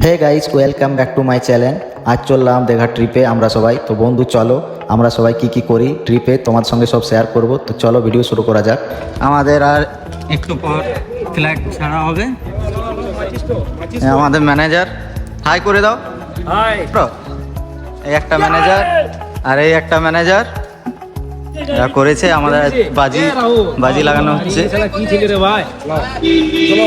Hey guys, welcome back to my channel. আজ চললাম দীঘা ট্রিপে আমরা সবাই। তো বন্ধু চলো আমরা সবাই কি করি ট্রিপে তোমার সঙ্গে সব শেয়ার করব। তো চলো ভিডিও শুরু করা যাক। আমাদের আর একটু পর ফ্ল্যাগ ছাড়া হবে। আমাদের ম্যানেজার হাই করে দাও। হাই ব্রো, এই একটা ম্যানেজার আর এই একটা ম্যানেজার এরা করেছে। আমাদের বাজি লাগানো হচ্ছে। কি ছিল রে ভাই? চলো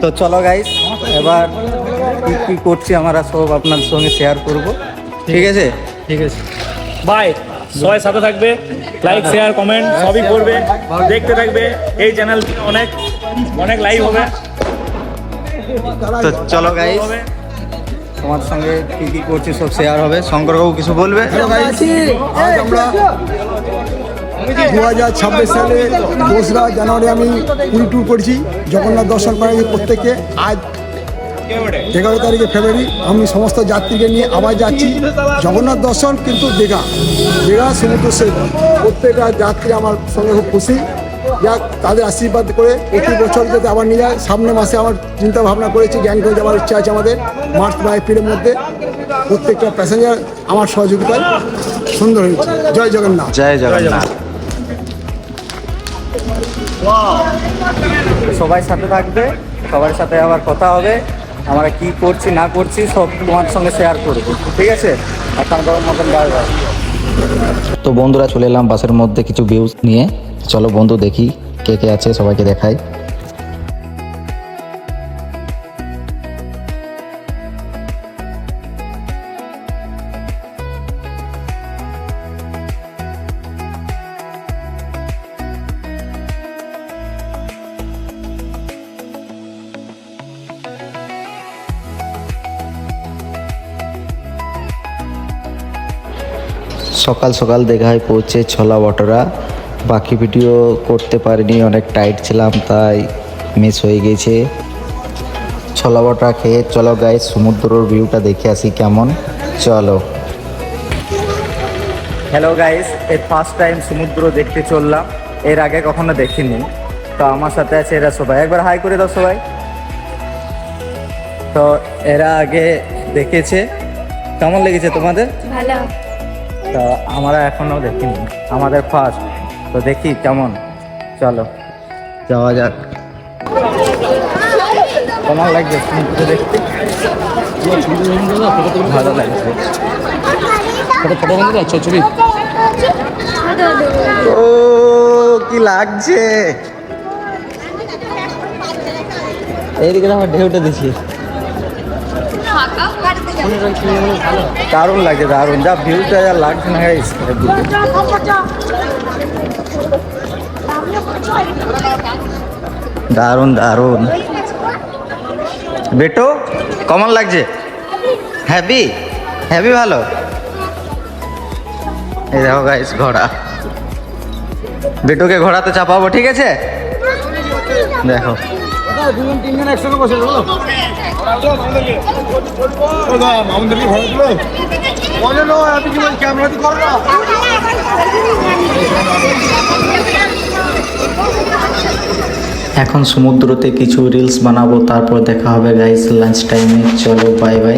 তো চলো গাইস, এবার কি করছি আমরা সব আপনার সঙ্গে শেয়ার করব। ঠিক আছে ঠিক আছে বাই। সবাই সাথে থাকবে, লাইক শেয়ার কমেন্ট সবই করবে, দেখতে থাকবে। এই চ্যানেল অনেক অনেক লাইভ হবে। তো চলো গাইস, তোমার সঙ্গে কি করছি সব শেয়ার হবে। শঙ্করবাবু কিছু বলবে? আজ আমরা 2026 সালে 2রা জানুয়ারি আমি পুরী ট্যুর করেছি, জগন্নাথ দর্শন করেছি প্রত্যেককে। আজ 11 তারিখে ফেব্রুয়ারি আমি সমস্ত যাত্রীকে নিয়ে আবার যাচ্ছি জগন্নাথ দর্শন, কিন্তু দীঘা সমুদ্র সৈকত। প্রত্যেকটা যাত্রী আমার সঙ্গে খুব খুশি। যাক, তাদের আশীর্বাদ করে প্রতি বছর যাতে আবার নিয়ে যায়। সামনের মাসে আমার চিন্তা ভাবনা করেছি গ্যাংটক যাওয়ার ইচ্ছা আছে আমাদের, মার্চ বা এপ্রিলের মধ্যে। প্রত্যেকটা প্যাসেঞ্জার আমার সহযোগিতায় সুন্দর হয়েছে। জয় জগন্নাথ। জয় জগন্নাথ। সবাই সাথে থাকবে, সবার সাথে আবার কথা হবে। আমরা কি করছি না করছি সব তোমার সঙ্গে শেয়ার করবো। ঠিক আছে, এখন মতন বাই বাই। তো বন্ধুরা চলে এলাম বাসের মধ্যে কিছু ভিউজ নিয়ে। চলো বন্ধু দেখি কে আছে, সবাইকে দেখাই। সকাল সকাল দীঘায় পৌঁছে ছোলা বটরা। বাকি ভিডিও করতে পারিনি, অনেক টাইট ছিলাম তাই মিস হয়ে গেছে। ছোলা বটরা খেয়ে চলো গাইস সমুদ্রের ভিউটা দেখে আসি কেমন। চলো। হ্যালো গাইস, এই ফার্স্ট টাইম সমুদ্র দেখতে চললাম, এর আগে কখনো দেখিনি। তো আমার সাথে আছে এরা সবাই, একবার হাই করে দাও সবাই। তো এরা আগে দেখেছে, কেমন লেগেছে তোমাদের? ভালো। তো আমরা এখনো দেখিনি, আমাদের ফার্স্ট। তো দেখি কেমন, চলো যাওয়া যাক। কেমন লাগছে সমুদ্র দেখতে? ভালো লাগছে। ছবি ও কি লাগছে, এইদিকে আমার ঢেউটা দিছি। দারুণ লাগছে, দারুণ। যা ভিউটা যা লাগছে না গাইস, দারুণ দারুণ। বেটো কেমন লাগছে? হ্যাপি হ্যাপি ভালো। এই দেখো গাইস ঘোড়া, বেটোকে ঘোড়াতে চাপাবো। ঠিক আছে, দেখো এখন সমুদ্রতে কিছু রিলস বানাবো, তারপর দেখা হবে গাইস লাঞ্চ টাইমে। চলো bye bye.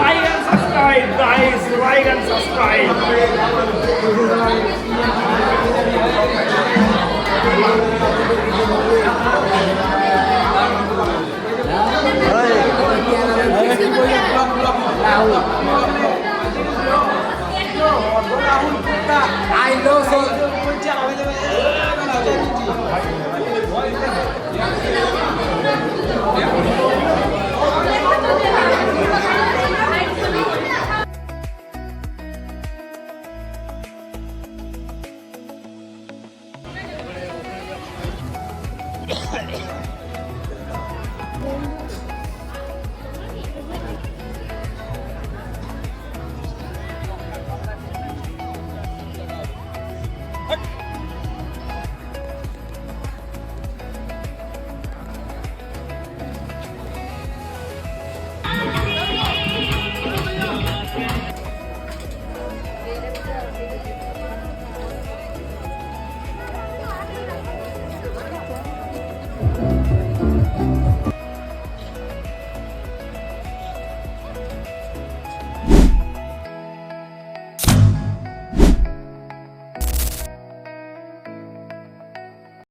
like and subscribe guys, like and subscribe.